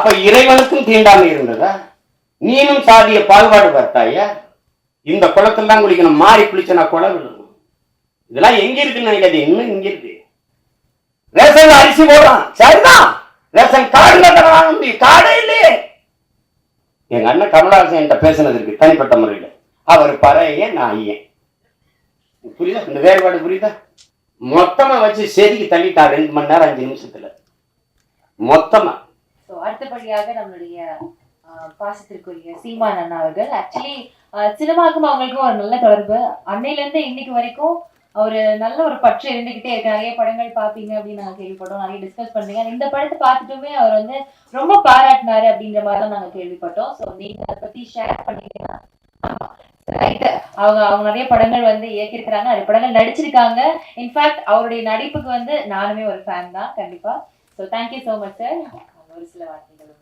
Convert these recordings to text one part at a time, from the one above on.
அப்ப இறைவனுக்கும் தீண்டாமை இருந்ததா? நீனும் சாதிய பாகுபாடு பார்த்தாயா? இந்த குளத்துல தான் குளிக்கணும், மாறி குளிச்சனா குளம் விழும். இதெல்லாம் எங்க இருக்குன்னு நினைக்காது, இன்னும் இங்க இருக்கு. ரேஷன் அரிசி போடுறான், சரிதான். ரேஷன் கார்டு காடே இல்லையே. எங்க அண்ணன் கமலஹாசன் என்கிட்ட பேசினது இருக்கு தனிப்பட்ட முறையில். அவர் பறைய, நான் ஏன், புரியுதா? இந்த வேறுபாடு புரியுதா? மொத்தமா வச்சு செதுக்கி தள்ளிட்டான் 2 மணி நேரம் 5 நிமிஷத்துல மொத்தமா. அடுத்தபடியாக நம்மளுடைய பாசத்திற்குரிய சீமான் அண்ணா அவர்கள், ஆக்சுவலி சினிமாவுக்கும் அவங்களுக்கும் ஒரு நல்ல தொடர்பு. அன்னையில இருந்து இன்னைக்கு வரைக்கும் ஒரு நல்ல ஒரு பற்று இருந்துகிட்டே இருக்கு. நிறைய படங்கள் பாப்பீங்க அப்படின்னு நாங்க கேள்விப்பட்டோம், நிறைய டிஸ்கஸ் பண்றீங்க. இந்த படத்தை பார்த்துட்டுமே அவர் வந்து ரொம்ப பாராட்டினாரு அப்படின்ற மாதிரி தான் நாங்க கேள்விப்பட்டோம். ஸோ நீங்க அதை பத்தி ஷேர் பண்ணீங்கன்னா. அவங்க நிறைய படங்கள் வந்து இயக்கியிருக்கிறாங்க, நிறைய படங்கள் நடிச்சிருக்காங்க. இன்ஃபேக்ட் அவருடைய நடிப்புக்கு வந்து நானுமே ஒரு ஃபேன் தான் கண்டிப்பா. So thank you so much sir. ஒரு சில வார்த்தைகள்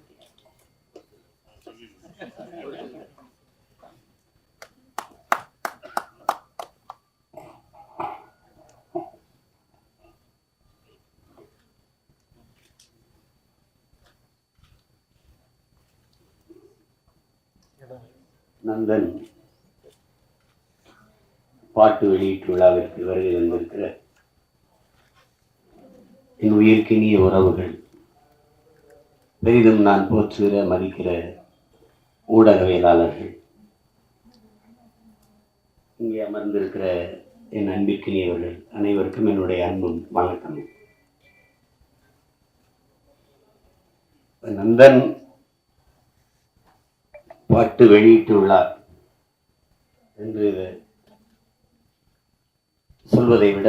நந்தன் பாட்டு வெளியீட்டு விழாவிற்கு வருகை வந்திருக்கிற என் உயிர்க்கினிய உறவுகள், பெரிதும் நான் போற்றுகிற மதிக்கிற ஊடகவியலாளர்கள், இங்கே அமர்ந்திருக்கிற என் அன்பிற்கினியவர்கள் அனைவருக்கும் என்னுடைய அன்பும் வணக்கம். நந்தன் பாட்டு வெளியீட்டு விழா என்று சொல்வதை விட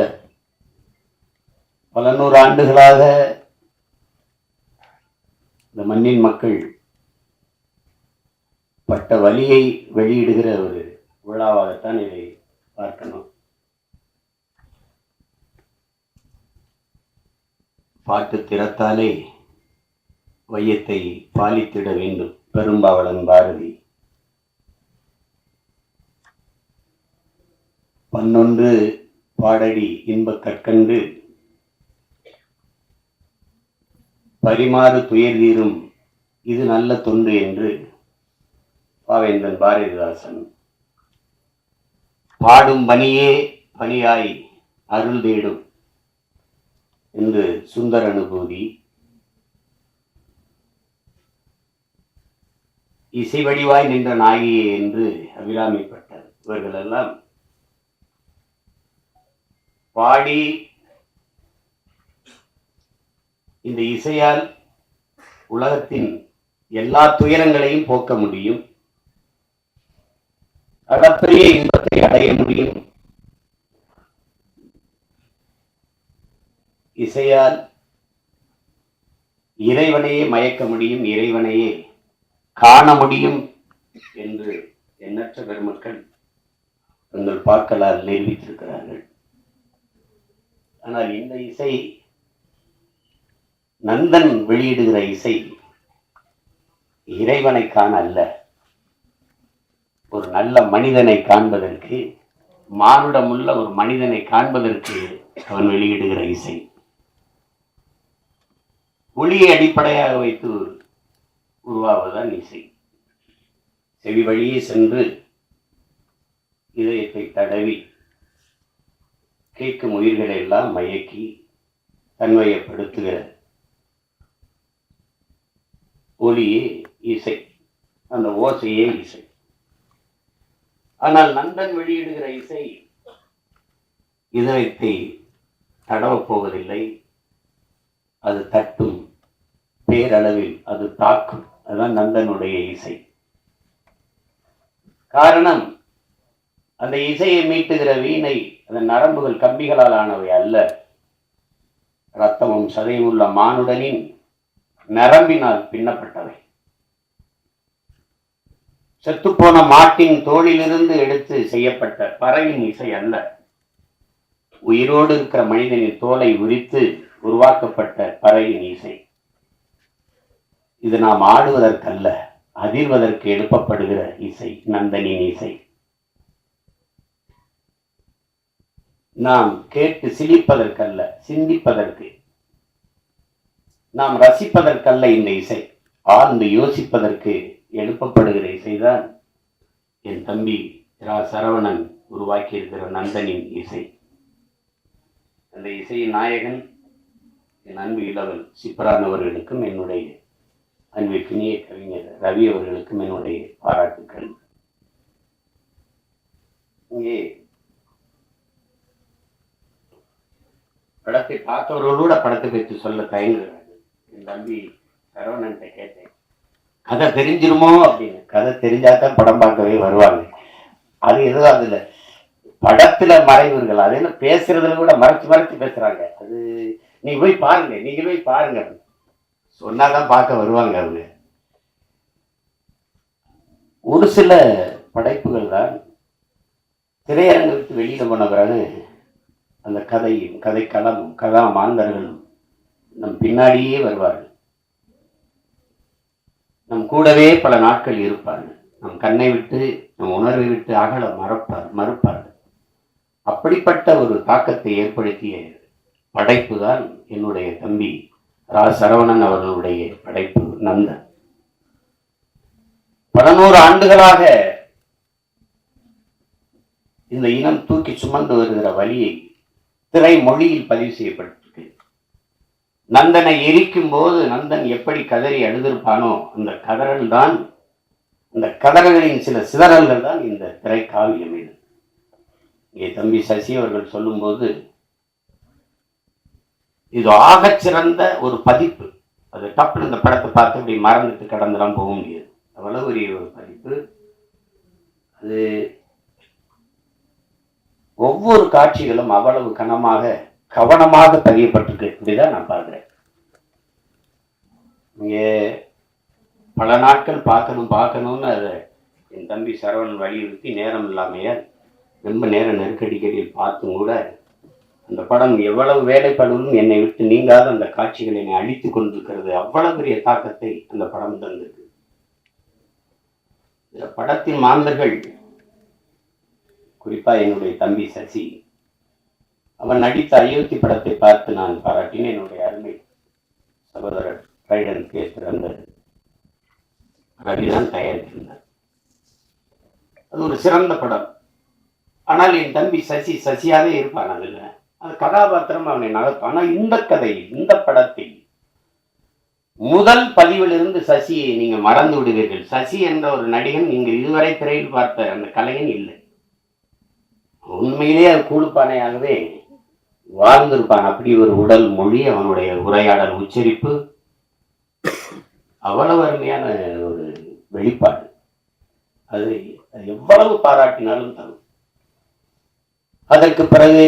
பல 100 ஆண்டுகளாக இந்த மண்ணின் மக்கள் பட்ட வலியை வெளியிடுகிற ஒரு விழாவாகத்தான் இதை பார்க்கணும். பாட்டு திறத்தாலே வையத்தை பாலித்திட வேண்டும், பெரும்பாவளன் பாரதி. 11 பாடடி இன்பக் கற்கண்டு பரிமாறு துயர் தீரும் இது நல்ல தொண்டு என்று பாவேந்தன் பாரதிதாசன். பாடும் பணியே பணியாய் அருள் தேடும் என்று சுந்தர அனுபூதி. இசை வடிவாய் நின்ற நாயியே என்று அபிராமிப்பட்டார். இவர்களெல்லாம் பாடி இந்த இசையால் உலகத்தின் எல்லா துயரங்களையும் போக்க முடியும், அளப்பரிய இன்பத்தை அடைய முடியும். இசையால் இறைவனையே மயக்க முடியும், இறைவனையே காண முடியும் என்று எண்ணற்ற பெருமக்கள் தங்கள் பாக்களால் நிரூபித்திருக்கிறார்கள். ஆனால் இந்த இசை, நந்தன் வெளியிடுகிற இசை இறைவனை காண அல்ல, ஒரு நல்ல மனிதனை காண்பதற்கு, மானுடமுள்ள ஒரு மனிதனை காண்பதற்கு அவன் வெளியிடுகிற இசை. ஒளியை அடிப்படையாக வைத்து உருவாவதுதான் இசை. செவி வழியே சென்று இதயத்தை தடவி கேட்கும் உயிர்களை எல்லாம் மயக்கி தன்மையப்படுத்துகிற ஒலியே இசை, அந்த ஓசையே இசை. ஆனால் நந்தன் வெளியிடுகிற இசை இதயத்தை தடவப் போவதில்லை, அது தட்டும், பேரளவில் அது தாக்கும். அதுதான் நந்தனுடைய இசை. காரணம், அந்த இசையை மீட்டுகிற வீணை அதன் நரம்புகள் கம்பிகளால் ஆனவை அல்ல, இரத்தமும் சதையும் உள்ள மானுடனின் நரம்பினால் பின்னப்பட்டவை. செத்துப்போன மாட்டின் தோளிலிருந்து எடுத்து செய்யப்பட்ட பறையின் இசை அல்ல, உயிரோடு இருக்கிற மனிதனின் தோலை உரித்து உருவாக்கப்பட்ட பறையின் இசை. இது நாம் ஆடுவதற்கல்ல, அதிர்வதற்கு எழுப்பப்படுகிற இசை, நந்தனின் இசை. நாம் கேட்டு சிரிப்பதற்கல்ல, சிந்திப்பதற்கு, நாம் ரசிப்பதற்கல்ல இந்த இசை, ஆழ்ந்து யோசிப்பதற்கு எழுப்பப்படுகிற இசைதான் என் தம்பி ரா சரவணன் உருவாக்கி இருக்கிற நந்தனின் இசை. அந்த இசையின் நாயகன் என் அன்பு இளவல் சிப்ரான் அவர்களுக்கும் என்னுடைய அன்பிற்கினிய கவிஞர் ரவி அவர்களுக்கும் என்னுடைய பாராட்டுக்கள். இங்கே படத்தை பார்த்தவர்களோட படத்தை பற்றி சொல்ல தயங்குகிறார்கள். என் தம்பி சரவணன்ட்ட கேட்டேன், கதை தெரிஞ்சிருமோ அப்படின்னு. கதை தெரிஞ்சாதான் படம் பார்க்கவே வருவாங்க. அது எதுவும் அதுல படத்துல மறைவுகள், அது என்ன பேசுறதுல கூட மறைச்சு பேசுறாங்க. அது நீங்க போய் பாருங்க சொன்னாதான் பார்க்க வருவாங்க அவங்க. ஒரு சில படைப்புகள் தான் திரையரங்கை விட்டு வெளியில போன பிறகு அந்த கதைக்களமும் கதா மாந்தர்களும் நம் பின்னாடியே வருவார்கள். நம் கூடவே பல நாட்கள் இருப்பார்கள். நம் கண்ணை விட்டு நம் உணர்வை விட்டு அகல மறுப்பார்கள். அப்படிப்பட்ட ஒரு தாக்கத்தை ஏற்படுத்திய படைப்பு தான் என்னுடைய தம்பி ரா சரவணன் அவர்களுடைய படைப்பு நந்தன். 11 ஆண்டுகளாக இந்த இனம் தூக்கி சுமந்து வருகிற வழியை திரை மொழியில் பதிவு செய்யப்பட்டிருக்கு. நந்தனை எரிக்கும் போது நந்தன் எப்படி கதறி அழுதிருப்பானோ அந்த கதறல் தான், அந்த கதறல்களின் சில சிதறல்கள் தான் இந்த திரை காவியம். இது இங்கே தம்பி சசி அவர்கள் சொல்லும்போது இது ஆகச் சிறந்த ஒரு பதிப்பு. அது டப்புன்னு இந்த படத்தை பார்த்து இப்படி மறந்துட்டு கடந்துலாம் போக முடியாது. அவ்வளவு பெரிய ஒரு பதிப்பு. அது ஒவ்வொரு காட்சிகளும் அவ்வளவு கவனமாக பதியப்பட்டிருக்கு. இப்படிதான் நான் பார்க்கிறேன். இங்கே பல நாட்கள் பார்க்கணும்னு அதை என் தம்பி சரவணன் வலியுறுத்தி நேரம் இல்லாமைய ரொம்ப நேரம் நெருக்கடிக்கடியில் பார்த்தும் கூட அந்த படம் எவ்வளவு வேலைப்படுவதும் என்னை விட்டு நீங்காத அந்த காட்சிகள் என்னை அழித்து கொண்டிருக்கிறது. அவ்வளவு பெரிய தாக்கத்தை அந்த படம் தந்திருக்கு. இந்த படத்தின் மாந்தர்கள், குறிப்பா என்னுடைய தம்பி சசி, அவன் நடித்த அயோத்தி படத்தை பார்த்து நான் பாராட்டினேன். என்னுடைய அருமை சகோதரர் ரைடன் பேசுகிற ரவிதான் தயாரித்திருந்தார். அது ஒரு சிறந்த படம். ஆனால் என் தம்பி சசியாவே இருப்பான். அதுல அது கதாபாத்திரம் அவனை நகர்த்தும். ஆனால் இந்த படத்தை முதல் பதிவிலிருந்து சசியை நீங்க மறந்து விடுவீர்கள். சசி என்ற ஒரு நடிகன் நீங்க இதுவரை திரையில் பார்த்த அந்த கலைஞன் இல்லை. உண்மையிலேயே அது கூழுப்பானையாகவே வாழ்ந்திருப்பான். அப்படி ஒரு உடல் மொழி, அவனுடைய உரையாடல் உச்சரிப்பு அவ்வளவு அருமையான ஒரு வெளிப்பாடு. அது எவ்வளவு பாராட்டினாலும் தரும். அதற்கு பிறகு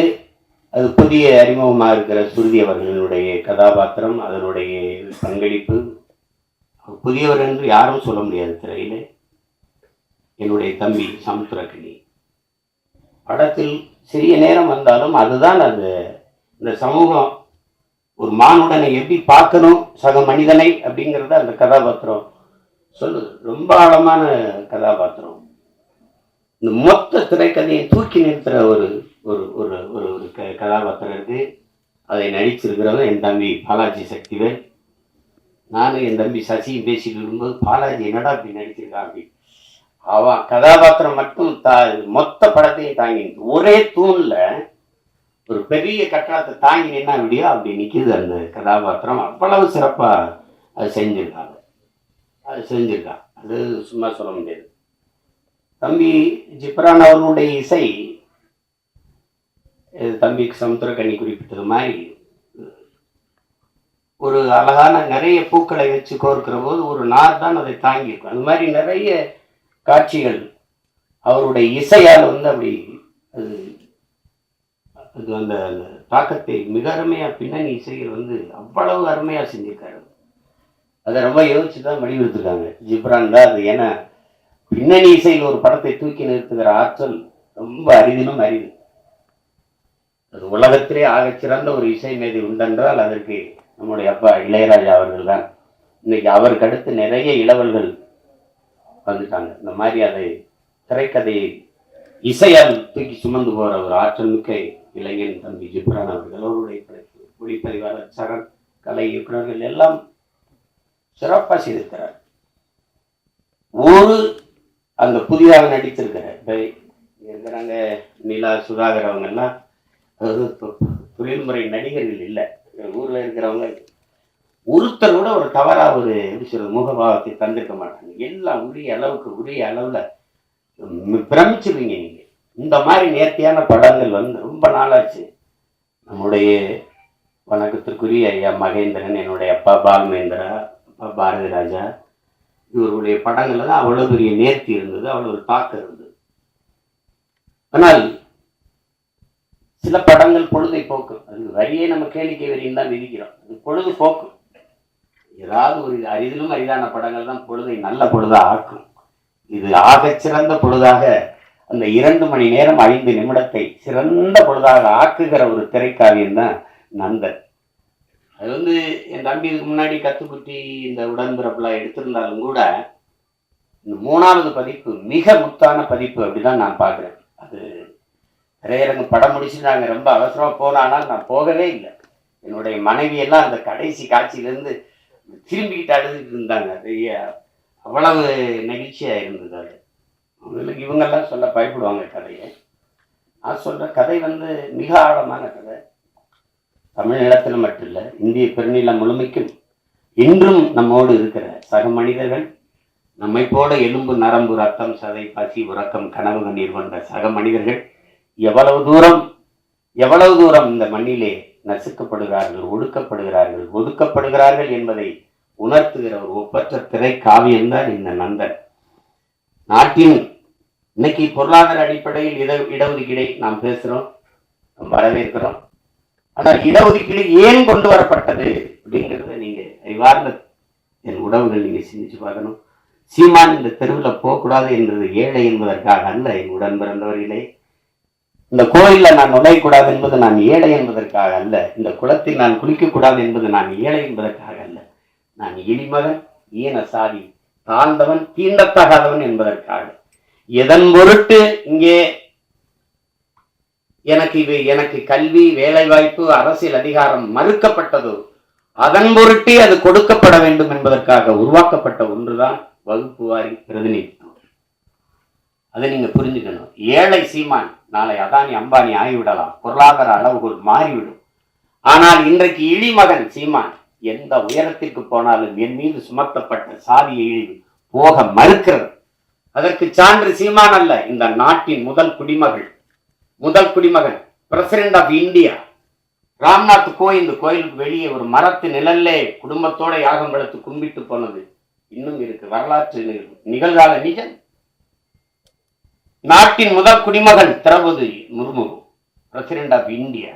அது புதிய அறிமுகமாக இருக்கிற சுருதி அவர்களுடைய கதாபாத்திரம், அதனுடைய பங்களிப்பு, புதியவர் என்று யாரும் சொல்ல முடியாது திரையிலே. என்னுடைய தம்பி சமுத்திரக்கனி படத்தில் சிறிய நேரம் வந்தாலும் அதுதான் அது. இந்த சமூகம் ஒரு மானுடனை எப்படி பார்க்கணும், சக மனிதனை அப்படிங்கிறத அந்த கதாபாத்திரம் சொல்லுது. ரொம்ப ஆழமான கதாபாத்திரம். இந்த மொத்த திரைக்கதையை தூக்கி நிறுத்துற ஒரு ஒரு ஒரு ஒரு ஒரு கதாபாத்திரம் இருக்கு. அதை நடிச்சிருக்கிறவங்க என் தம்பி பாலாஜி சக்திவேல். நானும் என் தம்பி சசியும் பேசிட்டு இருக்கும்போது, பாலாஜி என்னடா அப்படி நடிச்சிருக்கான் அப்படி. அவன் கதாபாத்திரம் மட்டும் மொத்த படத்தையும் தாங்கி ஒரே தூண்ல ஒரு பெரிய கட்டடத்தை தாங்கி நின்னா அப்படியோ அப்படி நிற்கிது அந்த கதாபாத்திரம். அவ்வளவு சிறப்பா அது செஞ்சிருக்காங்க. அது சும்மா சொல்ல முடியாது. தம்பி ஜிப்ரான் அவர்களுடைய இசை, தம்பி சமுத்திரக்கனி குறிப்பிட்டது மாதிரி ஒரு அழகான நிறைய பூக்களை வச்சு கோர்க்கிற போது ஒரு நார் தான் அதை தாங்கியிருக்கும். அது மாதிரி நிறைய காட்சிகள் அவருடைய இசையால் அப்படி அது அந்த தாக்கத்தை மிக அருமையா பின்னணி இசைகள் அவ்வளவு அருமையா செஞ்சிருக்காரு. அதை ரொம்ப யோசிச்சு தான் வடிவெடுத்துருக்காங்க ஜிப்ரான் தான். அது ஏன்னா பின்னணி இசையில் ஒரு படத்தை தூக்கி நிறுத்துகிற ஆற்றல் ரொம்ப அரிதினும் அரிது. அது உலகத்திலே ஆகச்சிறந்த ஒரு இசை மேதை உண்டென்றால் அதற்கு நம்முடைய அப்பா இளையராஜா அவர்கள் தான். இன்னைக்கு அவருக்கு அடுத்து நிறைய இளவல்கள் வந்துட்டாங்க. இந்த மாதிரி அதை திரைக்கதையை இசையால் தூக்கி சுமந்து போற ஒரு ஆற்றல் மிக்க இளைஞன் தம்பி ஜிப்ரான் அவர்கள். அவருடைய ஒளிப்பதிவாளர் சரண், கலை இயக்குநர்கள் எல்லாம் சிறப்பாக செய்திருக்கிறார். ஒரு அந்த புதிதாக நடித்திருக்கிறார் இப்போ இருக்கிறாங்க நிலா சுதாகர் அவங்கெல்லாம் தொழில்முறை நடிகர்கள் இல்லை. ஊரில் இருக்கிறவங்க ஒருத்தர் கூட ஒரு தவறா ஒரு எப்படி சொல்றது முகபாவத்தை தந்திருக்க மாட்டாங்க. எல்லாம் உரிய அளவில் பிரமிச்சிருவீங்க நீங்க. இந்த மாதிரி நேர்த்தியான படங்கள் ரொம்ப நாளாச்சு. நம்முடைய வணக்கத்திற்குரிய ஐயா மகேந்திரன், என்னுடைய அப்பா பால்மேந்திரா, அப்பா பாரதி ராஜா, இவருடைய படங்கள்ல தான் அவ்வளவு பெரிய நேர்த்தி இருந்தது, அவ்வளவு ஒரு தாக்கம் இருந்தது. ஆனால் சில படங்கள் பொழுதை போக்கும். அது வரியே நம்ம கேளிக்கை வரியும் தான் விதிக்கிறோம். அது பொழுது போக்கும். ஏதாவது ஒரு அரிதிலும் அரிதான படங்கள் தான் பொழுதை நல்ல பொழுதா ஆக்கும். இது ஆகச் சிறந்த பொழுதாக அந்த 2 மணி நேரம் 5 நிமிடத்தை சிறந்த பொழுதாக ஆக்குகிற ஒரு திரைக்காவியம் தான் நந்தன். அது என் தம்பி இதுக்கு முன்னாடி கத்துக்குட்டி இந்த உடன்பிறப்புலாம் எடுத்திருந்தாலும் கூட இந்த 3வது பதிப்பு மிக முத்தான பதிப்பு அப்படிதான் நான் பார்க்குறேன். அது திரையரங்கு படம் முடிச்சு நாங்கள் ரொம்ப அவசரமாக போனால் நான் போகவே இல்லை. என்னுடைய மனைவியெல்லாம் அந்த கடைசி காட்சியிலேருந்து திரும்பிக்கிட்டு அழுதுட்டு இருந்தாங்க. அது அவ்வளவு நெகிழ்ச்சியாக இருந்தது. அது அவங்களுக்கு இவங்கெல்லாம் சொல்ல பயப்படுவாங்க கதையை. நான் சொல்கிற கதை மிக ஆழமான கதை. தமிழ்நிலத்தில் மட்டும் இல்லை, இந்திய பெருநிலம் முழுமைக்கும் இன்றும் நம்மோடு இருக்கிற சக மனிதர்கள், நம்மை போல எலும்பு நரம்பு ரத்தம் சதை பசி உறக்கம் கனவு கண்ணீர் கொண்ட சக மனிதர்கள் எவ்வளவு தூரம் இந்த மண்ணிலே நசுக்கப்படுகிறார்கள், ஒடுக்கப்படுகிறார்கள், ஒதுக்கப்படுகிறார்கள் என்பதை உணர்த்துகிற ஒரு ஒப்பற்ற திரை காவியம்தான் இந்த நந்தன். நாட்டின் இன்னைக்கு பொருளாதார அடிப்படையில் இடஒதுக்கீடை நாம் பேசுறோம், வரவேற்கிறோம். ஆனால் இடஒதுக்கீடு ஏன் கொண்டு வரப்பட்டது அப்படிங்கிறத நீங்க அறிவார்ந்த என் உறவுகள் நீங்க சிந்திச்சு பார்க்கணும். சீமான் இந்த தெருவில் போகக்கூடாது என்பது ஏழை என்பதற்காக அல்ல. என் உடன் பிறந்தவர்களே, இந்த கோயிலில் நான் நுழையக்கூடாது என்பது நான் ஏழை என்பதற்காக அல்ல. இந்த குளத்தில் நான் குளிக்கக்கூடாது என்பது நான் ஏழை என்பதற்காக அல்ல. நான் இழிமகன், ஈன சாதி, தாழ்ந்தவன், தீண்டத்தகாதவன் என்பதற்காக. எதன் பொருட்டு இங்கே எனக்கு கல்வி, வேலை வாய்ப்பு, அரசியல் அதிகாரம் மறுக்கப்பட்டதோ அதன் பொருட்டே அது கொடுக்கப்பட வேண்டும் என்பதற்காக உருவாக்கப்பட்ட ஒன்றுதான் வகுப்பு வாரி பிரதிநிதித்துவம். அதை நீங்க புரிஞ்சுக்கணும். ஏழை சீமான் நாளை அதானி அம்பானி ஆகிவிடலாம், பொருளாதார அளவுகள் மாறிவிடும். ஆனால் இன்றைக்கு இழிமகன் சீமான் எந்த உயரத்திற்கு போனாலும் என் மீது சுமத்தப்பட்ட சாதிய இழிவு போக மறுக்கிறது. அதற்கு சான்று சீமான் அல்ல, இந்த நாட்டின் முதல் குடிமகன் president of India Ramnath Kovind கோயிலுக்கு வெளியே ஒரு மரத்து நிழல்லே குடும்பத்தோட யாகம் வளர்த்து கும்பிட்டு போனது இன்னும் இருக்கு. வரலாற்று நிகழ்கால நிஜம். நாட்டின் முதல் குடிமகன் Draupadi Murmu, president of India,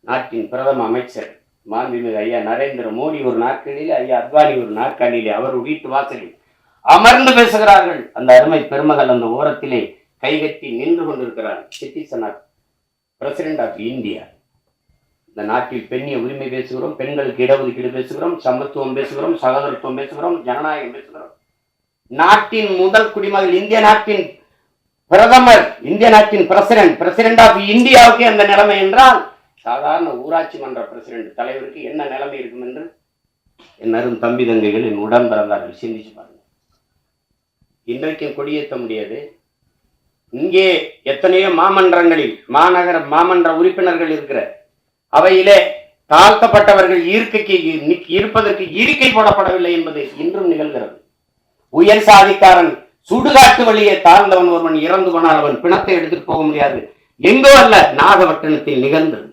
நாட்டின் பிரதம அமைச்சர் மாண்புமிகு ஐயா நரேந்திர மோடி ஒரு நாற்காலியிலே, ஐயா அத்வானி ஒரு நாற்காலியிலே அவர் வீட்டு வாசலில் அமர்ந்து பேசுகிறார்கள். அந்த அருமை பெருமகள் அந்த ஓரத்திலே கைகட்டி நின்று கொண்டிருக்கிறார். Citizen of president of India. இந்த நாட்டில் பெண்ணிய உரிமை பேசுகிறோம், பெண்களுக்கு இடஒதுக்கீடு பேசுகிறோம், சமத்துவம் பேசுகிறோம், சகோதரத்துவம் பேசுகிறோம், ஜனநாயகம் பேசுகிறோம். நாட்டின் முதல் குடிமகள், இந்திய நாட்டின் பிரதமர், இந்திய நாட்டின் பிரசிடென்ட் ஆஃப் இந்தியாவுக்கு அந்த நிலைமை என்றால் சாதாரண ஊராட்சி மன்ற பிரசிடென்ட் தலைவருக்கு என்ன நிலைமை இருக்கும் என்று என் அரும் தம்பி தங்கைகள், என் உடன் பிறந்தார்கள் சிந்திச்சு பாருங்க. இன்றைக்கும் கொடியேற்ற முடியாது. இங்கே எத்தனையோ மாமன்றங்களில் மாநகர மாமன்ற உறுப்பினர்கள் இருக்கிற அவையிலே தாழ்த்தப்பட்டவர்கள் இருப்பதற்கு இருக்கை போடப்படவில்லை என்பது இன்றும் நிகழ்கிறது. உயர் சாதிக்காரன் சுடுகாட்டு வழியே தாழ்ந்தவன் ஒருவன் இறந்து போனால் அவன் பிணத்தை எடுத்துட்டு போக முடியாது. எங்கோ அல்ல, நாகப்பட்டினத்தில் நிகழ்ந்தது.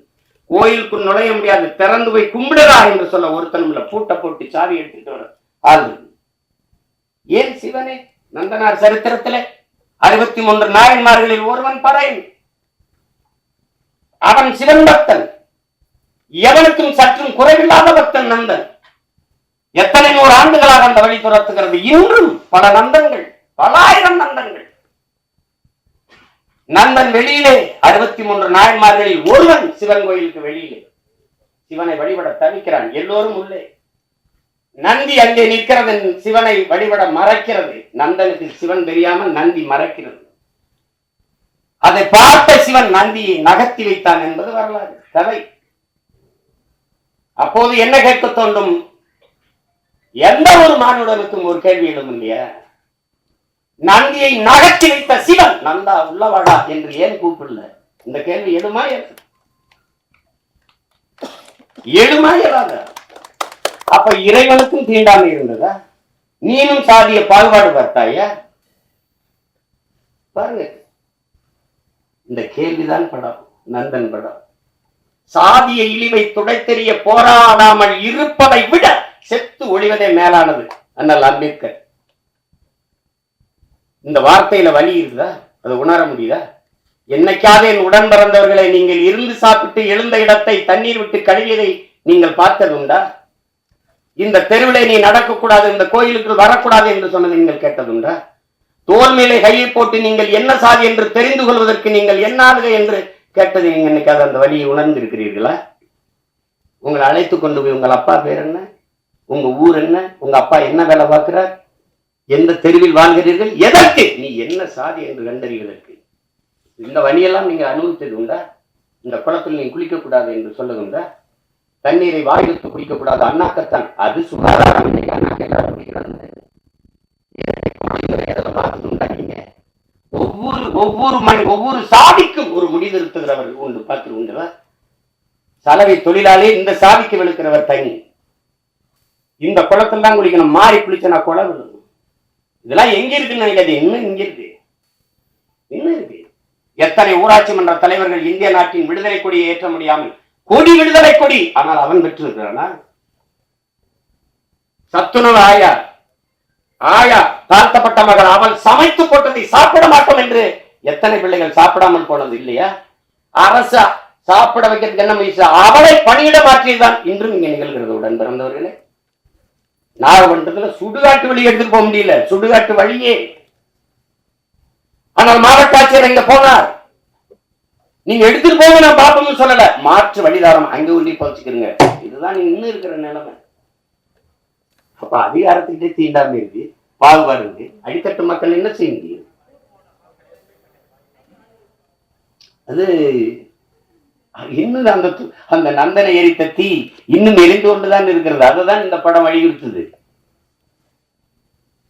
கோயிலுக்குள் நுழைய முடியாது, திறந்து போய் கும்பிடுறா என்று சொல்ல ஒருத்தனும் இல்ல, பூட்டை போட்டு சாவி எடுத்துட்டு வர ஆள். ஏன் சிவனே நந்தனார் சரித்திரத்திலே 63 நாயன்மார்களில் ஒருவன் பறையன். அவன் சிவன் பக்தன், எவனுக்கும் சற்றும் குறைவில்லாத பக்தன் நந்தன். எத்தனை 100 ஆண்டுகளாக அந்த வழி துரத்துகிறது. இன்றும் பல நந்தன்கள், பல ஆயிரம் நந்தன்கள். நந்தன் வெளியிலே 63 நாயன்மார்களில் ஒருவன் சிவன் கோயிலுக்கு வெளியிலே சிவனை வழிபட தவிக்கிறான். எல்லோரும் உள்ளே. நந்தி அங்கே நிற்கிறது, சிவனை வழிபட மறைக்கிறது. நந்தனுக்கு சிவன் தெரியாமல் நந்தி மறைக்கிறது. அதை பார்த்த சிவன் நந்தியை நகர்த்தி வைத்தான் என்பது வரலாறு கதை. அப்போது என்ன கேட்க தோன்றும்? எந்த ஒரு மானுடனுக்கும் ஒரு கேள்வி எழும் இல்லையா? நந்தியை நகர்த்தி வைத்த சிவன் நந்தா உள்ளவாடா என்று ஏன் கூப்பிடல? இந்த கேள்வி எழுமா எழுத? அப்ப இறைவனுக்கும் தீண்டாமை இருந்ததா? நீனும் சாதிய பாகுபாடு பார்த்தாயா? பாருங்க, இந்த கேள்விதான் படம், நந்தன் படம். சாதிய இழிவை துடைத்தெறிய போராடாமல் இருப்பதை விட செத்து ஒழிவதே மேலானது. அண்ணல் அம்பேத்கர். இந்த வார்த்தையில வலி இருக்குதா? அதை உணர முடியுதா? என்னைக்காவது என் உடன் பிறந்தவர்களை நீங்கள் இருந்து சாப்பிட்டு எழுந்த இடத்தை தண்ணீர் விட்டு கழுவியதை நீங்கள் பார்த்தது உண்டா? இந்த தெருவிலே நீ நடக்கக்கூடாது, இந்த கோயிலுக்கு வரக்கூடாது என்று சொன்னதை நீங்கள் கேட்டதுண்டா? தோல் மேலே கையை போட்டு நீங்கள் என்ன சாதி என்று தெரிந்து கொள்வதற்கு நீங்கள் என்ன ஆளுக என்று கேட்டது நீங்க என்னைக்காவது அந்த வழியை உணர்ந்து இருக்கிறீர்களா? உங்களை அழைத்து கொண்டு போய் உங்கள் அப்பா பேர் என்ன, உங்க ஊர் என்ன, உங்க அப்பா என்ன வேலை பார்க்கிறார், எந்த தெருவில் வாழ்கிறீர்கள், எதற்கு, நீ என்ன சாதி என்று கண்டறிவதற்கு இந்த வழியெல்லாம் நீங்க அனுபவித்தது உண்டா? இந்த குளத்தில் நீ குளிக்க கூடாது என்று சொல்லுதுண்டா? தண்ணீரை வாயிலுக்கு குடிக்கக்கூடாது, அண்ணாக்கத்தான், அது சுகாதாரம். ஒவ்வொரு சாதிக்கும் ஒரு முடிவெடுத்துகிறவர் உண்டு, பார்த்து உண்டு. சலவை தொழிலாளி இந்த சாதிக்கு வெளுக்கிறவர் தனி. இந்த குளத்தில் தான் குளிக்கணும், மாறி குளிச்சனா குளம் விழும். இதெல்லாம் எங்க இருக்குன்னு நினைக்காது, இன்னும் இங்க இருக்கு, இன்னும் இருக்கு. எத்தனை ஊராட்சி மன்ற தலைவர்கள் இந்திய நாட்டின் விடுதலை கொடியை ஏற்ற முடியாமல், கொடி விடுதலை கொடி, ஆனால் அவன் பெற்றிருக்கிறானா? சத்துணவு ஆயா தாழ்த்தப்பட்ட மகள், அவள் சமைத்து போட்டதை சாப்பிட மாட்டோம் என்று எத்தனை பிள்ளைகள் சாப்பிடாமல் போனது இல்லையா? அரசு சாப்பிட வைக்கிறதுக்கு என்ன முயற்சி? அவளை பணியிட மாற்றியதுதான் இன்றும் இங்க நிகழ்கிறது. உடன் பிறந்தவர்களே, நாகப்பட்டினத்துல சுடுகாட்டு வழி எடுத்துட்டு போக முடியல, சுடுகாட்டு வழியே. ஆனால் மாவட்ட ஆட்சியர் எங்க போனார்? நீங்க எடுத்துட்டு போங்க, நான் பாப்போம்னு சொல்லல, மாற்று வழிதாரம் அங்க உள்ளி போச்சுக்கிறீங்க. இதுதான் இன்னும் இருக்கிற நிலைமை. அப்ப அதிகாரத்துக்கிட்டே தீண்டாமை இருக்கு, பாகுபாடு இருக்கு. அடித்தட்டு மக்கள் என்ன செய்ய முடியும்? அது இன்னும் அந்த நந்தனை எரித்த தீ இன்னும் எரிந்து கொண்டுதான் இருக்கிறது. அதுதான் இந்த படம் வலியுறுத்துது.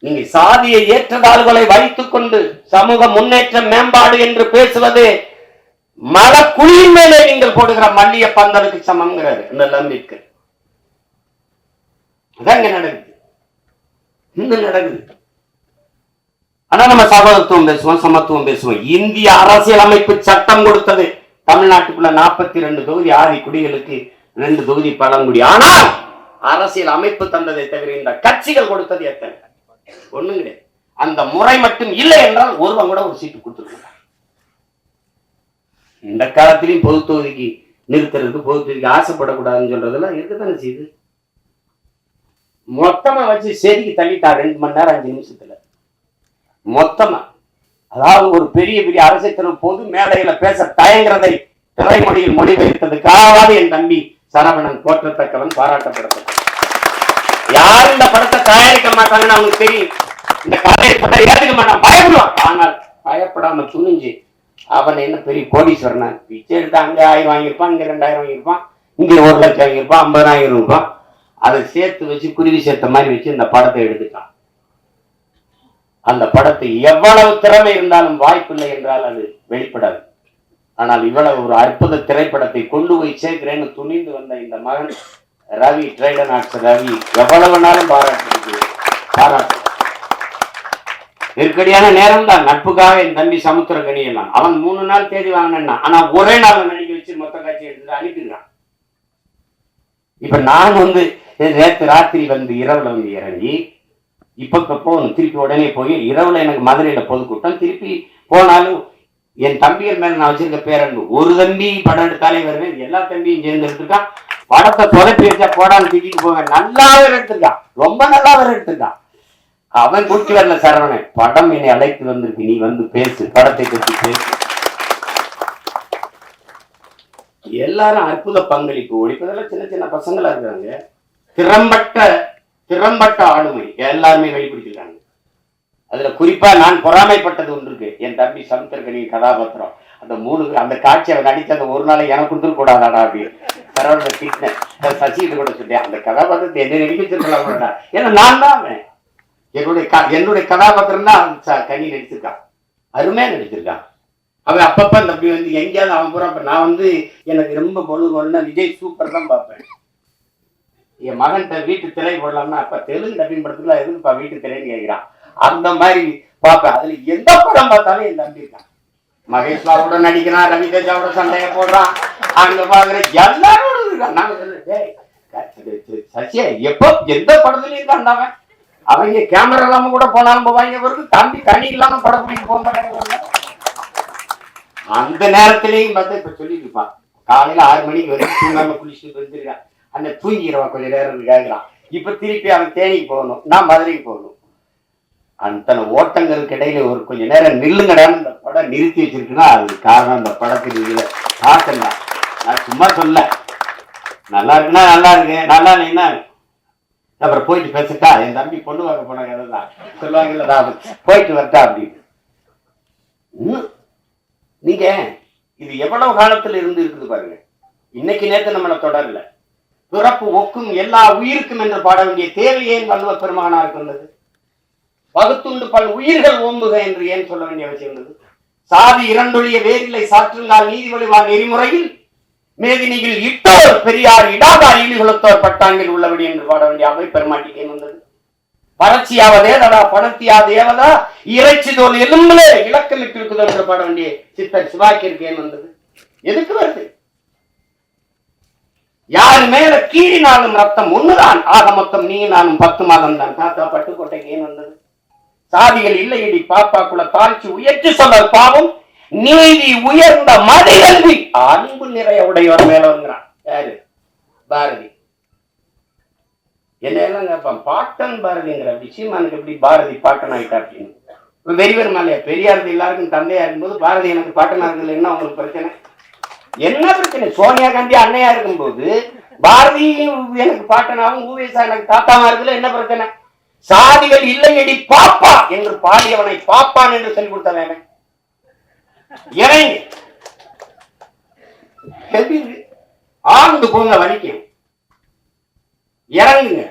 நீங்க சாதியை ஏற்றதாள்களை வைத்துக் கொண்டு சமூக முன்னேற்ற மேம்பாடு என்று பேசுவது மழை குழியின் மேலே நீங்கள் போடுகிற மல்லிய பந்தலுக்கு சமம்ங்கிறாரு இந்த அம்பேத்கர். அதான் இங்க நடக்குது, இன்னும் நடக்குது. ஆனா நம்ம சகோதரத்துவம் பேசுவோம், சமத்துவம் பேசுவோம். இந்திய அரசியலமைப்பு சட்டம் கொடுத்தது தமிழ்நாட்டுக்குள்ள 42 தொகுதி ஆதி குடிகளுக்கு, 2 தொகுதி பழங்குடி. ஆனால் அரசியல் அமைப்பு தந்ததை தவிர இந்த கட்சிகள் கொடுத்தது எத்தனை? ஒண்ணும் கிடையாது. அந்த முறை மட்டும் இல்லை என்றால் ஒருவன் கூட ஒரு சீட்டு கொடுத்துருக்காங்க. இந்த காலத்திலையும் பொது தொகுதிக்கு நிறுத்துறதுக்கு, பொது தொகுதிக்கு ஆசைப்படக்கூடாதுன்னு சொல்றதெல்லாம் இருக்குதானே செய்யுது. மொத்தமா வச்சு செடிக்கு தள்ளிட்டா 2 மணி நேரம் 5 நிமிஷத்துல மொத்தமா. அதாவது ஒரு பெரிய பெரிய அரசியல் பொது மேடையில பேச தயங்குறதை திரைமொழியில் மொழிபெயர்த்ததுக்காவது என் தம்பி சரவணன் போற்றத்தக்கவன், பாராட்டப்படத்தக்கவன். யார் இந்த படத்தை தயாரிக்க மாட்டாங்கன்னு அவனுக்கு தெரியும். இந்த கதையை ஏற்றுக்க மாட்டான், பயப்படுவான். ஆனால் பயப்படாம துணிஞ்சு அவன் என்ன பெரிய கோடீஸ்வரனா, பிச்சை எடுத்து அங்க 1000 வாங்கியிருப்பான், இங்க 2000 வாங்கியிருப்பான், இங்க 1 லட்சம் வாங்கியிருப்பான், 50,000 ரூபாய். அதை சேர்த்து வச்சு குருவி சேர்த்த மாதிரி வச்சு இந்த படத்தை எடுத்துட்டான். அந்த படத்தை எவ்வளவு திறமை இருந்தாலும் வாய்ப்பில்லை என்றால் அது வெளிப்படாது. ஆனால் இவ்வளவு ஒரு அற்புத திரைப்படத்தை கொண்டு போய் சேர்க்கிறேன்னு துணிந்து வந்த இந்த மகன் ரவி, ட்ரைடன் ஆர்ட்ஸ் ரவி, எவ்வளவு நாளும் பாராட்டு. நெருக்கடியான நேரம் தான். நட்புக்காக என் தம்பி சமுத்திரக்கனி எல்லாம் அவன் 3 நாள் தேதி வாங்கினா, ஆனா ஒரே நாள் நடிக்க வச்சு மொத்த காட்சி எடுத்து அனுப்பிடுறான். இப்ப நான் நேற்று ராத்திரி இரவுல இறங்கி இப்ப போகணும், திருப்பி உடனே போய் இரவுல எனக்கு மதுரையில பொதுக்கூட்டம், திருப்பி போனாலும் என் தம்பிகள் மேல நான் வச்சிருக்க பேரன்பு. ஒரு தம்பி படம் எடுத்தாலே வருவேன், எல்லா தம்பியும் சேர்ந்து எடுத்திருக்கான். படத்தை தொலைப்பி வச்சா போடான்னு திட்டிட்டு போவேன். நல்லா வேற எடுத்திருக்கான், ரொம்ப நல்லா வேற எடுத்திருக்கான். அவன் குடிச்சு வரல சரவணன், படம் என்னை அழைத்து வந்திருக்கு, நீ வந்து பேசு, படத்தை பற்றி பேசு. எல்லாரும் அற்புத பங்களிப்பு. ஒழிப்பதெல்லாம் சின்ன சின்ன பசங்களா இருக்கிறாங்க. திறம்பட்ட ஆளுமை எல்லாருமே வெளிப்படுத்திருக்காங்க. அதுல குறிப்பா நான் பொறாமைப்பட்டது ஒன்று இருக்கு. என் தம்பி சமுத்திரக்கனி கதாபாத்திரம், அந்த 3 அந்த காட்சி அவன் நடிச்ச அந்த ஒரு நாளை எனக்கு கொடுத்துட கூடாதாடா அப்படி பரவாயில்ல திட்டினேன். சசிகிட்ட கூட சொல்லிட்டேன், அந்த கதாபாத்திரத்தை என்ன நடிக்க வச்சிருக்கலாம். ஏன்னா நான் தான் அவன். என்னுடைய கதாபாத்திரம் தான் கனி நடிச்சிருக்கான், அருமையா நடிச்சிருக்கான். அவன் அப்பப்ப அந்த அப்படி வந்து எங்கேயாவது அவன் பூரா. நான் வந்து எனக்கு ரொம்ப பொழுதுனா விஜய் சூப்பர் தான் பார்ப்பேன். என் மகன்கிட்ட வீட்டு திரை போடலாம்னா, அப்ப தெலுங்கு டப்பிங் படத்துல எதுக்குப்பா வீட்டு திரைன்னு கேட்கிறான். அந்த மாதிரி பார்ப்பேன். அதுல எந்த படம் பார்த்தாலும் என் தம்பி இருக்கான். மகேஷ் பாபுட நடிக்கிறான், ரவி தேஜாவோட சண்டைய போடுறான், அங்க பாக்குற எல்லாரும் இருக்கான். நாங்க சசியா எப்போ எந்த படத்துலயும் இருக்கான். அவங்க கேமரா இல்லாம கூட போனாலும் போவாங்க, பிறகு தம்பி கனி இல்லாம படம் பிடிக்க போக மாட்டாங்க. அந்த நேரத்திலையும் பார்த்து இப்ப சொல்லிட்டு இருப்பான், காலையில 6 மணிக்கு வந்து தூங்காம குளிச்சுட்டு வந்துருக்கான். அந்த தூங்கிடுவான் கொஞ்ச நேரம் கேட்கிறான். இப்ப திருப்பி அவன் தேனிக்கு போகணும், நான் மதுரைக்கு போகணும். அத்தனை ஓட்டங்களுக்கு இடையில ஒரு கொஞ்ச நேரம் நில்லுங்கடான்னு இந்த படம் நிறுத்தி வச்சிருக்குன்னா அது காரணம் இந்த படத்தில் இதுல தாக்கம் தான். நான் சும்மா சொல்ல, நல்லா இருக்குன்னா நல்லா இருக்கு, நல்லா இல்லைன்னா அப்புறம் போயிட்டு பேசிட்டா என் தம்பி பொண்ணு வாங்க போன கதை தான் சொல்லுவாங்கல்ல, போயிட்டு வரட்டா அப்படின்னு. நீங்க இது எவ்வளவு காலத்துல இருந்து இருக்குது பாருங்க. இன்னைக்கு நேற்று நம்மளை தொடரல. பிறப்பு ஒக்கும் எல்லா உயிருக்கும் என்று பாட வேண்டிய தேவை ஏன் வள்ளுவ பெருமானாருக்கு வந்தது? பகுத்துண்டு பல் உயிர்கள் ஓம்புக என்று ஏன் சொல்ல வேண்டிய அவசியம் இருந்தது? சாதி இரண்டொழிய வேறில்லை சாற்றுங்கால் நீதி வழிவான் நெறிமுறையில் மேதினியில் இட்டோர் பெரியார் இடாதார் ஈடுகுலத்தோர் பட்டாங்கில் உள்ளபடி என்று பாட வேண்டிய அவை பெருமாட்டிக்கு ஏன் வந்தது? பறச்சியாவதேதடா பணத்தியாதேவதா இறைச்சி தோல் எலும்புலே இலக்கமிட்டு இருக்குதோ என்று பாட வேண்டிய சித்தர் சிவாக்கிற்கு ஏன் வந்தது? எதுக்கு வருது? யாரு மேல கீழினாலும் ரத்தம் ஒண்ணுதான், ஆக மொத்தம் நீ நானும் 10 மாதம் தான். தாத்தா பட்டுக்கோட்டைக்கு ஏன் வந்தது? சாதிகள் இல்லையடி பாப்பா குல தாழ்ச்சி உயர்ச்சி சொல்ல பாவம் நீதி உயர்ந்த மதிகல்வி அன்பு நிறைய உடையவர் மேல வந்துறான். யாரு? பாரதி. என்ன எல்லாம் கேட்பான், பாட்டன் பாரதிங்கிற விஷயமானுக்கு எப்படி பாரதி பாட்டன் ஆயிட்டா அப்படின்னு வெறிவர் மேலே. பெரியாரது எல்லாருக்கும் தந்தையா இருக்கும்போது பாரதி எனக்கு பாட்டனா இருக்குல்ல, என்ன உங்களுக்கு பிரச்சனை? என்ன பிரச்சனை? சோனியா காந்தி அன்னையா இருக்கும்போது பாரதி எனக்கு பாட்டனாவும் ஊவேசா எனக்கு தாத்தாமா இருக்குல்ல, என்ன பிரச்சனை? சாதிகள் இல்லையடி பாப்பா என்று பாடியவனை பாப்பான் என்று சொல்லி கொடுத்தவன் இறங்கி ஆழ்ந்து போங்க, வலிக்கும், இறங்குங்க.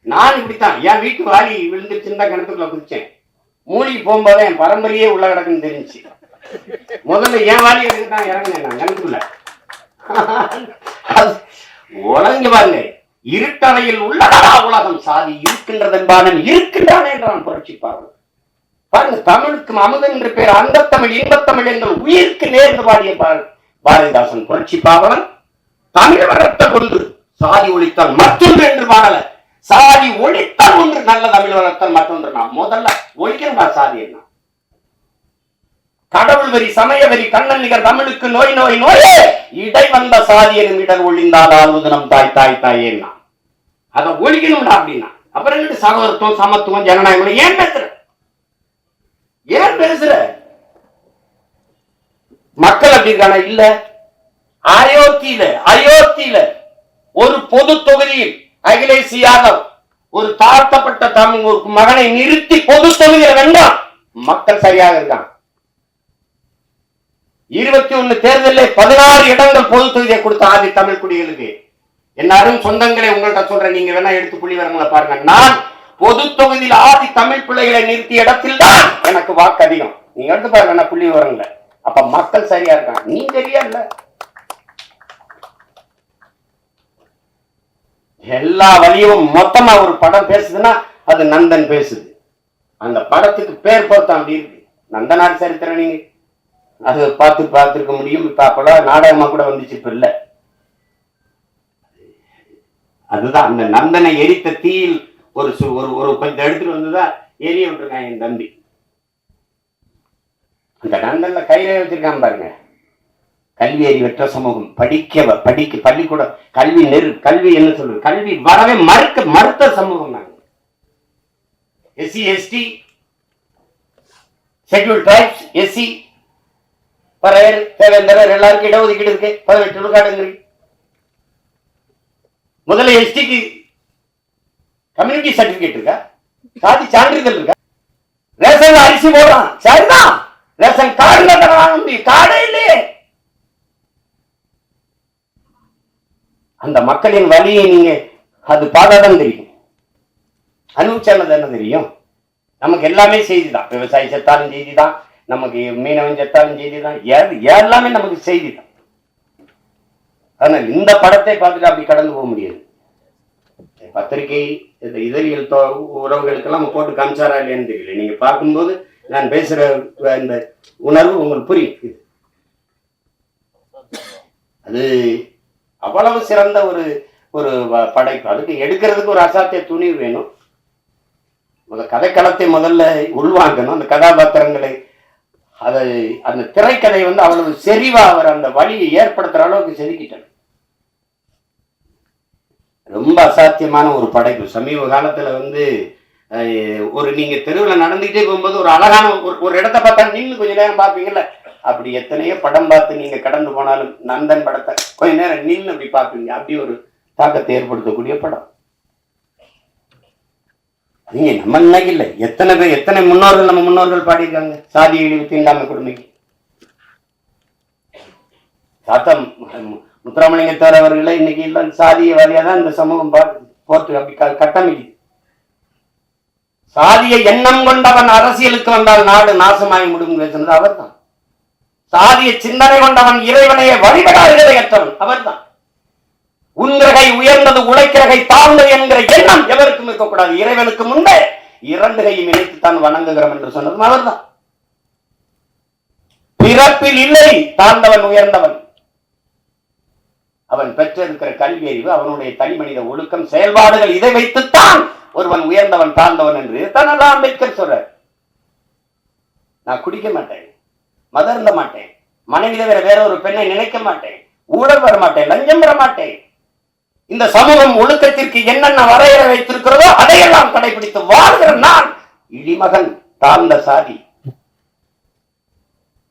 நான் இப்படித்தான் என் வீட்டு வாலி விழுந்துருச்சுன்னு தான் கிணத்துக்குள்ள குதிச்சேன். மூலிகை போகும்போது என் பரம்பரையே உள்ள கிடக்குன்னு தெரிஞ்சு முதல்ல என் வாலி எடுத்துதான் இறங்கினேன் நான் கிணத்துக்குள்ள. உலங்க பாருங்க, இருட்டறையில் உள்ளதா உலகம், சாதி இருக்கின்றதென்பானன் இருக்கின்றானே என்றான் புரட்சிப்பார்கள். பாருங்க, தமிழுக்கும் அமுதன் என்று பேர் அந்தத்தமிழ் இன்பத்தமிழ் என்ற உயிருக்கு நேர்ந்து பாடிய பாரதிதாசன் புரட்சி பாவலன். தமிழ் வளர்த்த கொண்டு சாதி ஒழித்தால் மற்றொன்று என்று பாடல, சாதி ஒழித்தால் ஒன்று, நல்ல தமிழ் வளர்த்தால் மற்றொன்று. நான் முதல்ல ஒழிக்கிறா சாதி என்ன? கடவுள் வரி சமய வரி கண்ணன் நிகர் தமிழுக்கு நோய் நோய் நோயே இடை வந்த சாதி எனும் இடர் ஒழிந்தால் ஆழ்வது நம் தாய் தாய் தாயேன்னா அதை ஒழிக்கணும்டா அப்படின்னா. அப்புறம் சகோதரத்துவம் சமத்துவம் ஜனநாயகம் ஏன் பேசுற? ஏன் பேசுற? மக்கள் அப்படி இருக்கான இல்ல. அயோத்தியில ஒரு பொது தொகுதியில் அகிலேஷ் யாதவ் ஒரு தாழ்த்தப்பட்ட தமிழ் ஒரு மகனை நிறுத்தி பொது தொகுதியில வேண்டாம், மக்கள் சரியாக இருக்கான். 21 தேர்தலில் 16 இடங்கள் பொது தொகுதியை கொடுத்த ஆதி தமிழ் குடிகளுக்கு. எல்லாரும் சொந்தங்களை உங்கள்கிட்ட சொல்றேன், நீங்க வேணா எடுத்து புள்ளி வரங்களை பாருங்க. நான் பொது தொகுதியில் ஆதி தமிழ் பிள்ளைகளை நிறுத்திய இடத்தில் தான் எனக்கு வாக்கு அதிகம். நீங்க எடுத்து பாருங்க புள்ளி வரங்கள. அப்ப மக்கள் சரியா இருக்காங்க, நீ சரியா இல்ல. எல்லா வழியும் மொத்தமா ஒரு படம் பேசுதுன்னா அது நந்தன் பேசுது. அந்த படத்துக்கு பேர் பொருத்தம் அப்படி இருக்கு. நந்தனார் சரித்திரம் நீங்க அது பார்த்திருக்க முடியும். இப்ப அப்பெல்லாம் நாடகமா கூட வந்துச்சு, இப்ப இல்ல. அதுதான் அந்த நந்தனை எரித்த தீயில் ஒரு கொஞ்சம் எடுத்துட்டு வந்துதான் எரிய விட்டுருக்கான் என் தம்பி. அந்த நந்தன்ல கையில வச்சிருக்கான் பாருங்க, கல்வி அறிவற்ற சமூகம், படிக்க பள்ளிக்கூடம் கல்வி என்ன சொல்றது, கல்வி வரவே மறுத்த சமூகம் நாங்க. SC ST schedule tribes SC Paraiyar Devendrar எல்லாருக்கும் இடஒதுக்கீடு இருக்கு. 18 விழுக்காடு. முதல்ல எஸ்டிக்கு கம்யூனிட்டி சர்டிபிகேட் இருக்கா, சாதி சான்றிதழ் இருக்கா? ரேஷன் அரிசி போடுறான், சரிதான், ரேஷன் கார்டு வாங்க முடியும், கார்டே இல்லையே. அந்த மக்களின் வழியை நீங்க அது பார்த்தாதான் தெரியும். அனுபவிச்சானது என்ன தெரியும்? நமக்கு எல்லாமே செய்தி தான். விவசாயி செத்தாலும் செய்தி தான், நமக்கு மீனவன் செத்தாலும் செய்தி தான், எல்லாமே நமக்கு செய்தி தான். ஆனால் இந்த படத்தை பார்த்துட்டு அப்படி கடந்து போக முடியாது. பத்திரிகை இந்த இதழியல் உறவுகளுக்கெல்லாம் நம்ம போட்டு காமிச்சாரா இல்லையான்னு தெரியல. நீங்க பார்க்கும்போது நான் பேசுற இந்த உணர்வு உங்களுக்கு புரியும். அது அவ்வளவு சிறந்த ஒரு ஒரு படைப்பு. அதுக்கு எடுக்கிறதுக்கு ஒரு அசாத்திய துணிவு வேணும். கதைக்களத்தை முதல்ல உள்வாங்கணும். அந்த கதாபாத்திரங்களை அதை அந்த திரைக்கதை அவ்வளவு செறிவா அவர் அந்த வழியை ஏற்படுத்துற அளவுக்கு செதுக்கிட்டார். ரொம்ப அசாத்தியமான ஒரு படைப்பு. சமீப காலத்துல ஒரு நீங்க தெருவில் நடந்துகிட்டே போகும்போது ஒரு அழகான ஒரு இடத்தை பார்த்தா நின்று கொஞ்ச நேரம் பார்ப்பீங்கல்ல, அப்படி எத்தனையோ படம் பார்த்து நீங்க கடந்து போனாலும் நந்தன் படத்தை கொஞ்ச நேரம் நின்று அப்படி பார்ப்பீங்க. அப்படி ஒரு தாக்கத்தை ஏற்படுத்தக்கூடிய படம். நீங்க நம்ம இன்னைக்கு இல்லை, எத்தனை முன்னோர்கள் நம்ம முன்னோர்கள் பாடியிருக்காங்க. சாதி இழிவு தீண்டாமை கொடுமைக்கு சாத்தம் முத்துராமலிங்கத்தவர் அவர்களை இன்னைக்கு இல்லை, சாதியவாதியா தான் இந்த சமூகம் போர்த்து அப்படி கட்டமைக்குது. சாதிய எண்ணம் கொண்டவன் அரசியலுக்கு வந்தால் நாடு நாசமாகி முடியும் பேசுனது அவர் தான். சாதிய சிந்தனை கொண்டவன் இறைவனையே வழிபடாதவன் அவர் தான். உன்கிரகை உயர்ந்தது உழைக்கிறகை தாழ்ந்தது என்கிற எண்ணம் எவருக்கும் இருக்கக்கூடாது. இறைவனுக்கு முன்பே இரண்டு கையும் இணைத்துத்தான் வணங்குகிறோம் என்று சொன்னதும் அவர் தான். பிறப்பில் இல்லை தாழ்ந்தவன் உயர்ந்தவன். அவன் பெற்றிருக்கிற கல்வி அறிவு, அவனுடைய தனி மனித ஒழுக்கம், செயல்பாடுகள், இதை வைத்துத்தான் ஒருவன் உயர்ந்தவன் தாழ்ந்தவன் என்று தன்னெல்லாம் அம்பேத்கர் சொல்றார். நான் குடிக்க மாட்டேன், மதர்ந்த மாட்டேன், மனைவி தவிர வேற ஒரு பெண்ணை நினைக்க மாட்டேன், ஊழல் வர மாட்டேன், லஞ்சம் பெற மாட்டேன். இந்த சமூகம் ஒழுக்கத்திற்கு என்னென்ன வரையறை வைத்திருக்கிறதோ அதையெல்லாம் கடைபிடித்து வாழ்கிற நான் இடிமகன், தாழ்ந்த சாதி.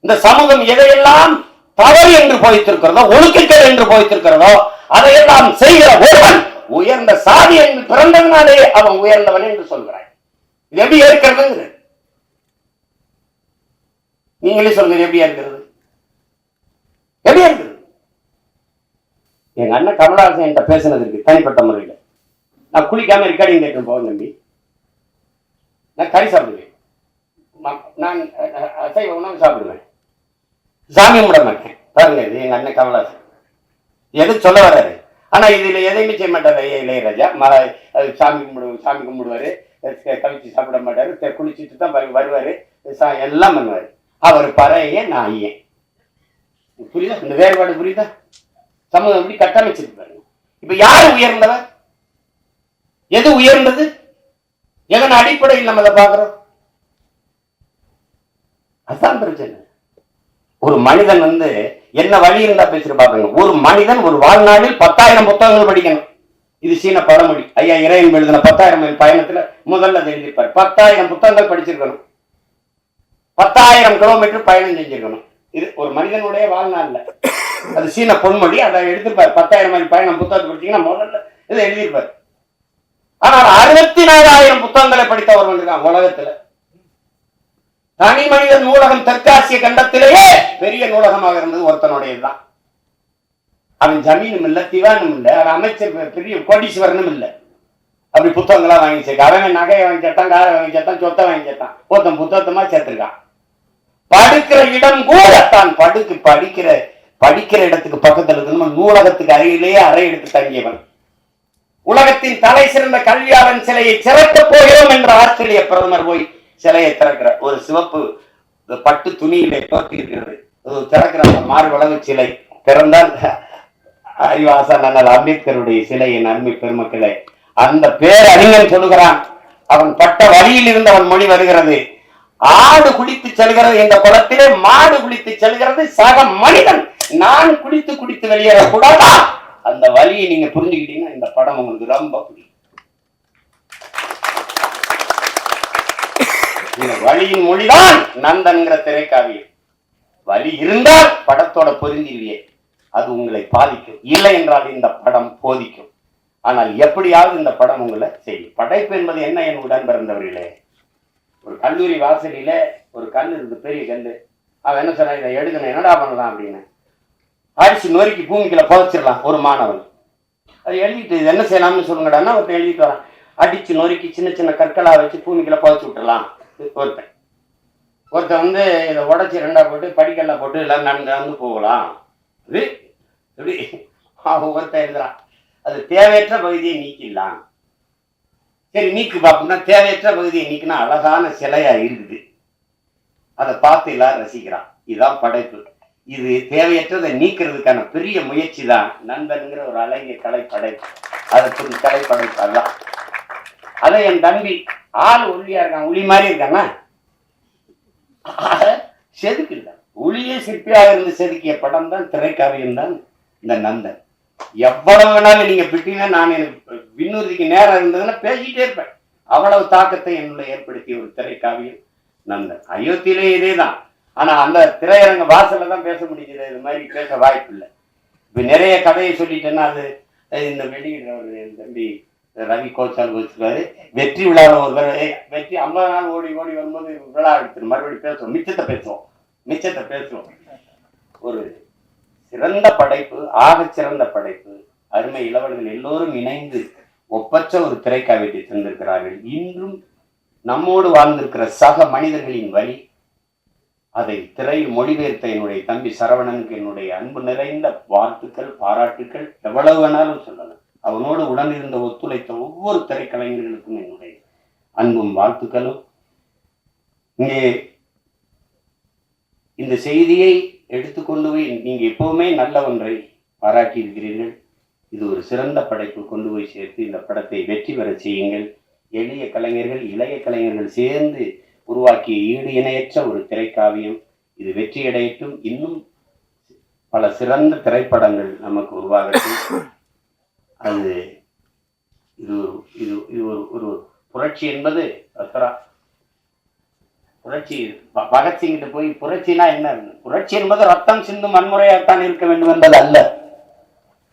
இந்த சமூகம் எதையெல்லாம் தவறு என்று போய்த்திருக்கிறதோ, ஒழுக்கங்கள் என்று போய்த்திருக்கிறதோ அதையெல்லாம் செய்கிற ஒருவன் உயர்ந்த சாதி என்று பிறந்ததுனாலே அவன் உயர்ந்தவன் என்று சொல்கிறாய். இது எப்படி இருக்கிறது? நீங்களே சொல்லுங்க, எப்படியா இருக்கிறது? எப்படியா இருக்கிறது? எங்க அண்ணன் கமலஹாசன் என்கிட்ட பேசினதுக்கு தனிப்பட்ட முறையில் நான் குளிக்காம ரெக்கார்டிங் கேட்டு போவேன் தம்பி. நான் கறி சாப்பிடுவேன், நான் அசைவ உணவு சாப்பிடுவேன், சாமி கும்பிட மாட்டேன். பாருங்க, இது எங்க அண்ணன் கமலஹாசன் எது சொல்ல வர்றாரு. ஆனா இதுல எதையுமே செய்ய மாட்டாரு இளையராஜா. சாமி கும்பிடுவாரு, கவிச்சு சாப்பிட மாட்டாரு, குளிச்சுட்டு தான் வருவாரு, எல்லாம் பண்ணுவாரு. அவர் பறைய நான் ஐயன். புரியுதா? இந்த வேறுபாடு புரியுதா? சமூகம் எப்படி கட்டமைச்சிருப்பாரு. இப்ப யாரு உயர்ந்தவர்? எது உயர்ந்தது? எதன் அடிப்படையில் நம்ம அதை பார்க்கிறோம்? அதுதான் பிரச்சனை. ஒரு மனிதன் என்ன வழி இருந்தா பேசுற பாருங்க. ஒரு மனிதன் ஒரு வாழ்நாளில் 10,000 புத்தகங்கள் படிக்கணும். இது சீன பழமொழி. ஐயா இறைவன் எழுதின 10,000 மைல் பயணத்துல முதல்ல எழுதியிருப்பார். 10,000 புத்தகங்கள் படிச்சிருக்கணும், 10,000 கிலோமீட்டர் பயணம் செஞ்சிருக்கணும். இது ஒரு மனிதனுடைய வாழ்நாள்ல. அது சீன பொன்மொழி. அதை எடுத்திருப்பார். 10,000 மைல் பயணம் புத்தகத்தை படிச்சீங்கன்னா முதல்ல இதை எழுதியிருப்பார். ஆனால் 64,000 புத்தகங்களை படித்த ஒருவன் இருக்கான் உலகத்துல. தனி மனித நூலகம் தெற்காசிய கண்டத்திலேயே பெரிய நூலகமாக இருந்தது ஒருத்தனுடையதுதான். அவன் ஜமீனும் இல்ல, திவானும் இல்ல, அமைச்சர் பெரிய கோடீஸ்வரனும் இல்ல. அப்படி புத்தகங்களா வாங்கி சேர்க்க. அவன் நகையை வாங்கி சேர்த்தான், காரை வாங்கி சேர்த்தான், சொத்தை வாங்கி சேர்த்தான். ஒருத்தன் புத்தகத்தமா சேர்த்திருக்கான். படுக்கிற இடம் கூட தான் படிக்கிற இடத்துக்கு பக்கத்துல இருக்கணும். நூலகத்துக்கு அருகிலேயே அறை எடுத்து தங்கியவன். உலகத்தின் தலை சிறந்த கல்வியாளன் சிலையை சிறக்க போகிறோம் என்ற ஆஸ்திரேலிய பிரதமர் போய் சிலையை திறக்கிற ஒரு சிவப்பு பட்டு துணியிலே தோற்றி இருக்கிறது. திறக்கிற மார்பளவு சிலை திறந்தால் அறிவாசன் அண்ணல் அம்பேத்கருடைய சிலை. என் அருமை பெருமக்களே, அந்த பேரறிஞன் சொல்லுகிறான், அவன் பட்ட வழியில் இருந்து அவன் மொழி வருகிறது. ஆடு குளித்து செல்கிறது இந்த குளத்திலே, மாடு குளித்து செல்கிறது சக மனிதன். நான் குளித்து வெளியேற கூடாதா? அந்த வழியை நீங்க புரிஞ்சுக்கிட்டீங்கன்னா இந்த படம் உங்களுக்கு ரொம்ப பிடிக்கும். இந்த வழியின் மொழிதான் நந்தன்கிற திரைக்காவியம். வழி இருந்தால் படத்தோட பொருந்தில்லையே, அது உங்களை பாதிக்கும். இல்லை என்றால் இந்த படம் போதிக்கும். ஆனால் எப்படியாவது இந்த படம் உங்களை செய்யும். படைப்பு என்பது என்ன? என் உடன் பிறந்தவர்களே, ஒரு கல்லூரி வாசலில ஒரு கல் இருக்கு, பெரிய கல். அவன் என்ன சொன்னா, இதை எடுக்கணும், என்னடா பண்ணலாம் அப்படின்னு. அடிச்சு நொறுக்கி பூமிக்குள்ள புதைச்சிடலாம் ஒரு மாணவன். அது எழுதிட்டு இது என்ன செய்யலாம்னு சொல்லுங்கடான்னா ஒருத்தன் எழுதிட்டு வரான். அடிச்சு நொறுக்கி சின்ன சின்ன கற்களா வச்சு பூமிக்குள்ள புதைச்சு விட்டுறலாம் ஒருத்தன் வந்து இதை உடச்சி ரெண்டா போட்டு படிக்கல்ல போட்டு எல்லாம் நடந்து போகலாம். இது எப்படி ஒருத்தன் எழுதுறான். அது தேவையற்ற பகுதியை நீக்கிடலாம். சரி நீக்கு பார்ப்போம்னா தேவையற்ற பகுதியை நீக்கினா அழகான சிலையா இருக்குது, அதை பார்த்து எல்லாரும் ரசிக்கிறான். இதுதான் படைப்பு. இது தேவையற்றதை நீக்கிறதுக்கான பெரிய முயற்சி தான் நண்பனுங்கிற ஒரு அழகிய கலைப்படைப்பு. அதற்கு கலைப்படைப்பு அதுதான். அதை என் தம்பி ஆள் ஒல்லியா இருக்கான், உளி மாதிரி இருக்கானா, செதுக்கு இல்லை, ஒளியே சிற்பியாக இருந்து செதுக்கிய படம் தான் திரைக்காவியம் தான் இந்த நந்தன். எவ்வளவு வேணாலும் நீங்க பிட்டீங்கன்னா நான் எனக்கு விண்ணூர்திக்கு நேரம் இருந்ததுன்னா பேசிட்டே இருப்பேன். அவ்வளவு தாக்கத்தை என்னுள்ள ஏற்படுத்திய ஒரு திரைக்காவியம் நந்தன். அயோத்தியிலே இதே தான். ஆனா அந்த திரையரங்க வாசல்ல தான் பேச முடியுது, இது மாதிரி பேச வாய்ப்பு இல்லை. இப்ப நிறைய கதையை சொல்லிட்டேன்னா அது இந்த வெளியிடுறவர் என் தம்பி ரவி கோச்சால் வச்சுருக்காரு. வெற்றி விழாவில் ஒரு வெற்றி 50 நாள் ஓடி ஓடி வரும்போது விழா எடுத்துரு மறுபடியும் பேசுவோம், மிச்சத்தை பேசுவோம். ஒரு சிறந்த படைப்பு, ஆக சிறந்த படைப்பு. அருமை இளவல்கள் எல்லோரும் இணைந்து ஒப்பற்ற ஒரு திரைக்காவியத்தை தந்திருக்கிறார்கள். இன்றும் நம்மோடு வாழ்ந்திருக்கிற சக மனிதர்களின் வழி அதை திரையில் மொழிபெயர்த்த என்னுடைய தம்பி சரவணனுக்கு என்னுடைய அன்பு நிறைந்த வாழ்த்துக்கள், பாராட்டுக்கள். எவ்வளவு வேணாலும் சொல்லலாம். அவனோடு உடனிருந்த ஒத்துழைத்த ஒவ்வொரு திரைக்கலைஞர்களுக்கும் என்னுடைய அன்பும் வாழ்த்துக்களும். இங்கே இந்த செய்தியை எடுத்துக்கொண்டு போய் நீங்க எப்பவுமே நல்ல ஒன்றை பாராட்டி இருக்கிறீர்கள். இது ஒரு சிறந்த படைப்பு. கொண்டு போய் சேர்த்து இந்த படத்தை வெற்றி பெற செய்யுங்கள். எளிய கலைஞர்கள், இளைய கலைஞர்கள் சேர்ந்து உருவாக்கிய ஈடு இணையற்ற ஒரு திரைக்காவியம். இது வெற்றி அடையட்டும். இன்னும் பல சிறந்த திரைப்படங்கள் நமக்கு உருவாகட்டும். அது இது இது இது ஒரு புரட்சி என்பது புரட்சி. பகத்சிங்கிட்ட போய் புரட்சினா என்ன? புரட்சி என்பது ரத்தம் சிந்தும் வன்முறையாகத்தான் இருக்க வேண்டும் என்பது அல்ல.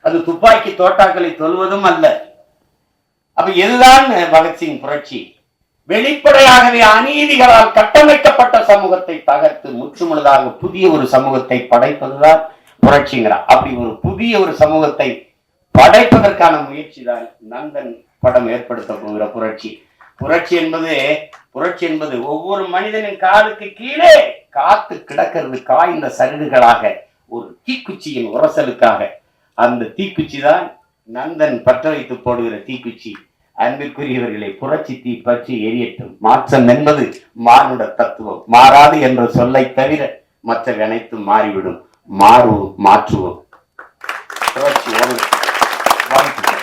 அது துப்பாக்கி தோட்டாக்களை தொல்வதும் அல்ல. அப்ப எதுதான் பகத்சிங் புரட்சி? வெளிப்படையாகவே அநீதிகளால் கட்டமைக்கப்பட்ட சமூகத்தை தகர்த்து முற்றுமுழுதாக புதிய ஒரு சமூகத்தை படைப்பதுதான் புரட்சிங்கிறார். அப்படி ஒரு புதிய ஒரு சமூகத்தை படைப்பதற்கான முயற்சி தான் நந்தன் படம் ஏற்படுத்த போகிற புரட்சி. புரட்சி என்பது ஒவ்வொரு மனிதனின் காலுக்கு கீழே காத்து கிடக்கிறது காய்ந்த சருகுகளாக ஒரு தீக்குச்சியின் உரசலுக்காக. அந்த தீக்குச்சி தான் நந்தன் பற்ற வைத்து போடுகிற தீக்குச்சி. அன்பிற்குரியவர்களை, புரட்சி தீ பற்றி எரியட்டும். மாற்றம் என்பது மானுட தத்துவம். மாறாது என்ற சொல்லை தவிர மற்ற அனைத்தும் மாறிவிடும். மாற்றுவோம். புரட்சி வாழ்த்து.